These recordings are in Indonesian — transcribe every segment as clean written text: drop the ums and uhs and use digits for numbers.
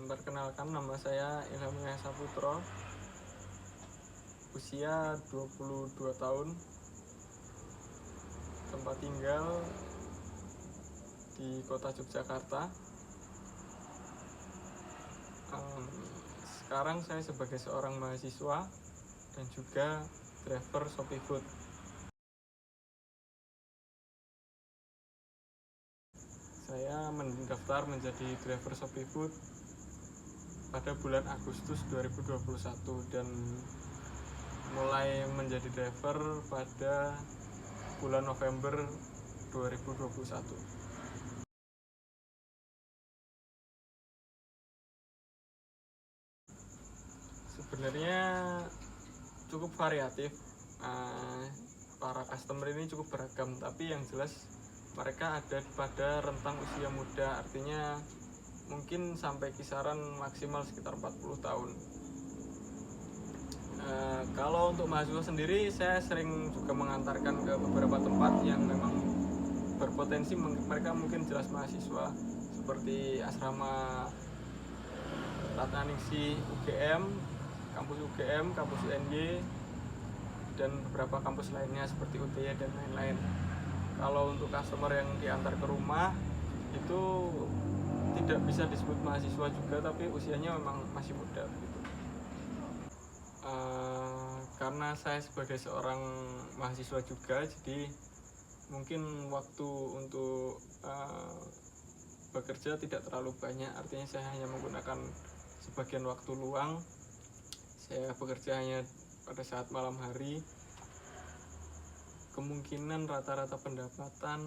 Perkenalkan, nama saya Ilham Saputro, usia 22 tahun, tempat tinggal di kota Yogyakarta. Sekarang saya sebagai seorang mahasiswa dan juga driver Shopee Food. Saya mendaftar menjadi driver Shopee Food pada bulan Agustus 2021 dan mulai menjadi driver pada bulan November 2021. Sebenarnya cukup variatif, para customer ini cukup beragam, tapi yang jelas mereka ada pada rentang usia muda, artinya mungkin sampai kisaran maksimal sekitar 40 tahun. Kalau untuk mahasiswa sendiri, saya sering juga mengantarkan ke beberapa tempat yang memang berpotensi mereka mungkin jelas mahasiswa, seperti asrama Ratnaningsih UGM, kampus UGM, kampus UNY, dan beberapa kampus lainnya seperti UTY dan lain-lain. Kalau untuk customer yang diantar ke rumah itu tidak bisa disebut mahasiswa juga, tapi usianya memang masih muda gitu. Karena saya sebagai seorang mahasiswa juga, jadi mungkin waktu untuk bekerja tidak terlalu banyak, artinya saya hanya menggunakan sebagian waktu luang. Saya bekerja hanya pada saat malam hari. Kemungkinan rata-rata pendapatan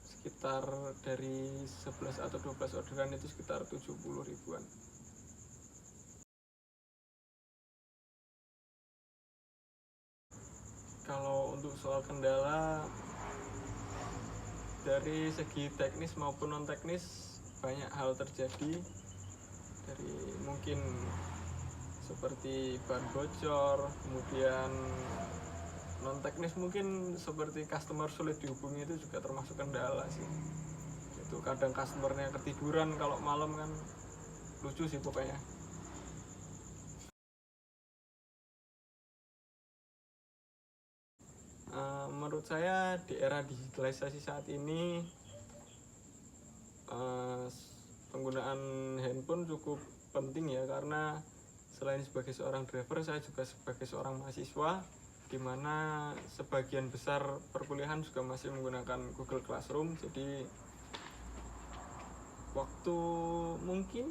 sekitar dari 11 atau 12 orderan itu sekitar 70 ribuan. Kalau untuk soal kendala dari segi teknis maupun non teknis, banyak hal terjadi, dari mungkin seperti ban bocor, kemudian non teknis mungkin seperti customer sulit dihubungi, itu juga termasuk kendala sih. Itu kadang customernya ketiduran kalau malam, kan lucu sih pokoknya. Menurut saya di era digitalisasi saat ini, penggunaan handphone cukup penting ya, karena selain sebagai seorang driver, saya juga sebagai seorang mahasiswa, di mana sebagian besar perkuliahan juga masih menggunakan Google Classroom. Jadi waktu mungkin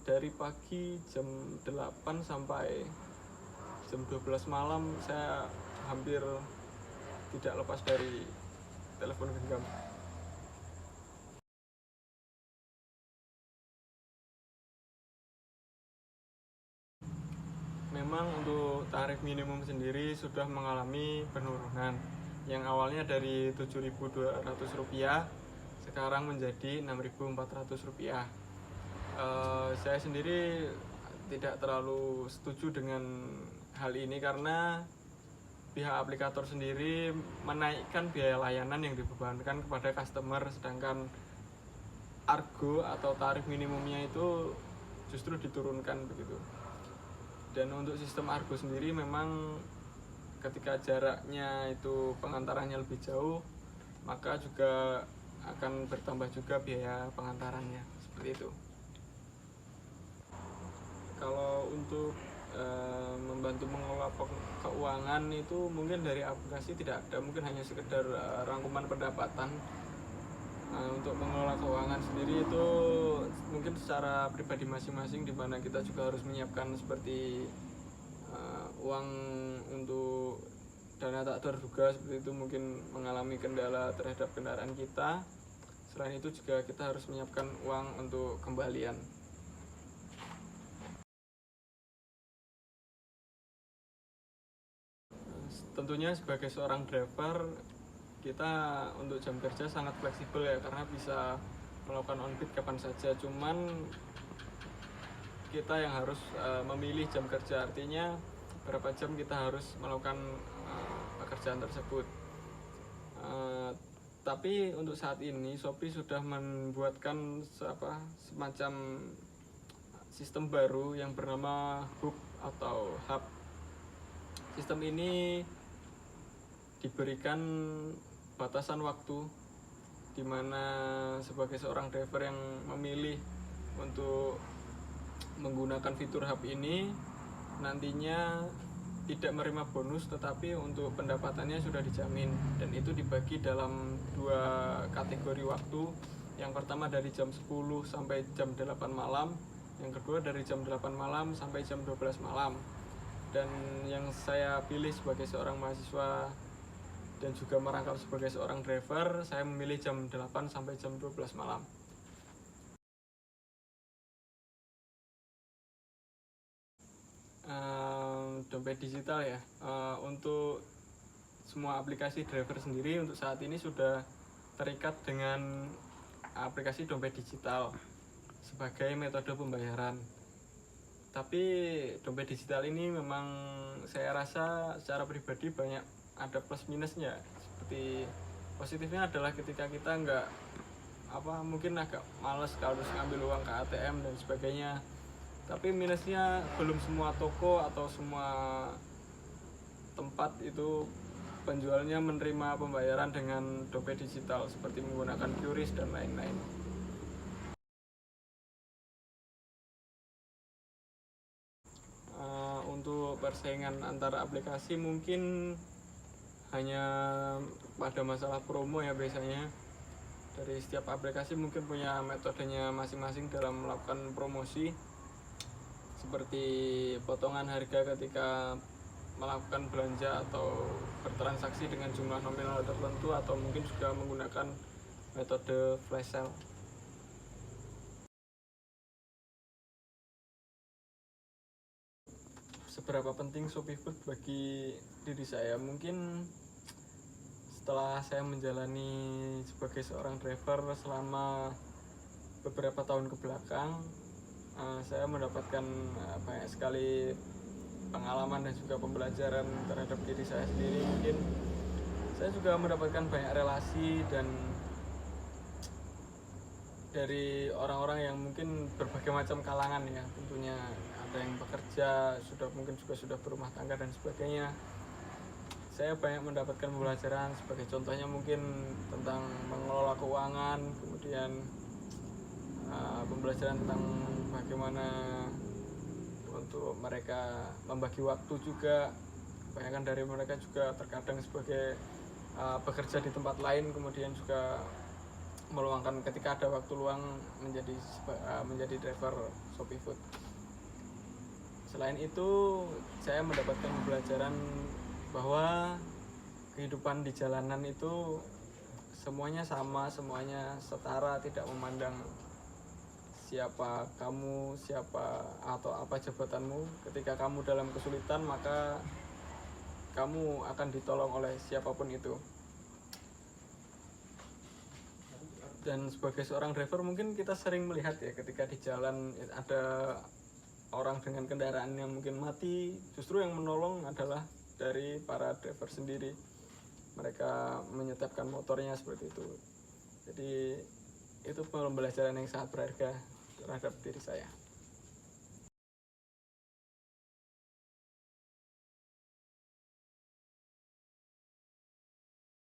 dari pagi jam 8 sampai jam 12 malam saya hampir tidak lepas dari telepon genggam. Memang untuk tarif minimum sendiri sudah mengalami penurunan, yang awalnya dari Rp7.200 sekarang menjadi Rp6.400. Saya sendiri tidak terlalu setuju dengan hal ini, karena pihak aplikator sendiri menaikkan biaya layanan yang dibebankan kepada customer, sedangkan argo atau tarif minimumnya itu justru diturunkan begitu. Dan untuk sistem argo sendiri, memang ketika jaraknya itu pengantarannya lebih jauh, maka juga akan bertambah juga biaya pengantarannya, seperti itu. Kalau untuk membantu mengelola keuangan itu mungkin dari aplikasi tidak ada, mungkin hanya sekedar rangkuman pendapatan. Untuk mengelola keuangan sendiri itu mungkin secara pribadi masing-masing, di mana kita juga harus menyiapkan seperti uang untuk dana tak terduga, seperti itu mungkin mengalami kendala terhadap kendaraan kita. Selain itu juga kita harus menyiapkan uang untuk kembalian. Tentunya sebagai seorang driver, kita untuk jam kerja sangat fleksibel ya, karena bisa melakukan on-beat kapan saja. Cuman kita yang harus memilih jam kerja, artinya berapa jam kita harus melakukan pekerjaan tersebut. Tapi untuk saat ini Shopee sudah membuatkan semacam sistem baru yang bernama hub atau hub. Sistem ini diberikan batasan waktu di mana sebagai seorang driver yang memilih untuk menggunakan fitur hub ini nantinya tidak menerima bonus, tetapi untuk pendapatannya sudah dijamin, dan itu dibagi dalam 2 kategori waktu. Yang pertama dari jam 10 sampai jam 8 malam, yang kedua dari jam 8 malam sampai jam 12 malam. Dan yang saya pilih sebagai seorang mahasiswa dan juga merangkap sebagai seorang driver, saya memilih jam 8 sampai jam 12 malam. Dompet digital ya, untuk semua aplikasi driver sendiri untuk saat ini sudah terikat dengan aplikasi dompet digital sebagai metode pembayaran. Tapi dompet digital ini memang saya rasa secara pribadi banyak ada plus minusnya. Seperti positifnya adalah ketika kita mungkin agak males kalau harus ngambil uang ke ATM dan sebagainya. Tapi minusnya belum semua toko atau semua tempat itu penjualnya menerima pembayaran dengan dompet digital seperti menggunakan QRIS dan lain-lain. Untuk persaingan antara aplikasi mungkin hanya pada masalah promo ya, biasanya dari setiap aplikasi mungkin punya metodenya masing-masing dalam melakukan promosi, seperti potongan harga ketika melakukan belanja atau bertransaksi dengan jumlah nominal tertentu, atau mungkin juga menggunakan metode flash sale. Seberapa penting ShopeeFood bagi diri saya? Mungkin setelah saya menjalani sebagai seorang driver selama beberapa tahun ke belakang, saya mendapatkan banyak sekali pengalaman dan juga pembelajaran terhadap diri saya sendiri. Mungkin saya juga mendapatkan banyak relasi dan dari orang-orang yang mungkin berbagai macam kalangan ya, tentunya ada yang bekerja, mungkin juga sudah berumah tangga dan sebagainya. Saya banyak mendapatkan pembelajaran, sebagai contohnya mungkin tentang mengelola keuangan, kemudian pembelajaran tentang bagaimana untuk mereka membagi waktu juga. Kebanyakan dari mereka juga terkadang sebagai bekerja di tempat lain, kemudian juga meluangkan ketika ada waktu luang menjadi driver ShopeeFood. Selain itu, saya mendapatkan pembelajaran bahwa kehidupan di jalanan itu semuanya sama, semuanya setara, tidak memandang siapa kamu, siapa atau apa jabatanmu. Ketika kamu dalam kesulitan, maka kamu akan ditolong oleh siapapun itu. Dan sebagai seorang driver mungkin kita sering melihat ya, ketika di jalan ada orang dengan kendaraan yang mungkin mati, justru yang menolong adalah dari para driver sendiri. Mereka menyetepkan motornya seperti itu. Jadi itu pembelajaran yang sangat berharga terhadap diri saya.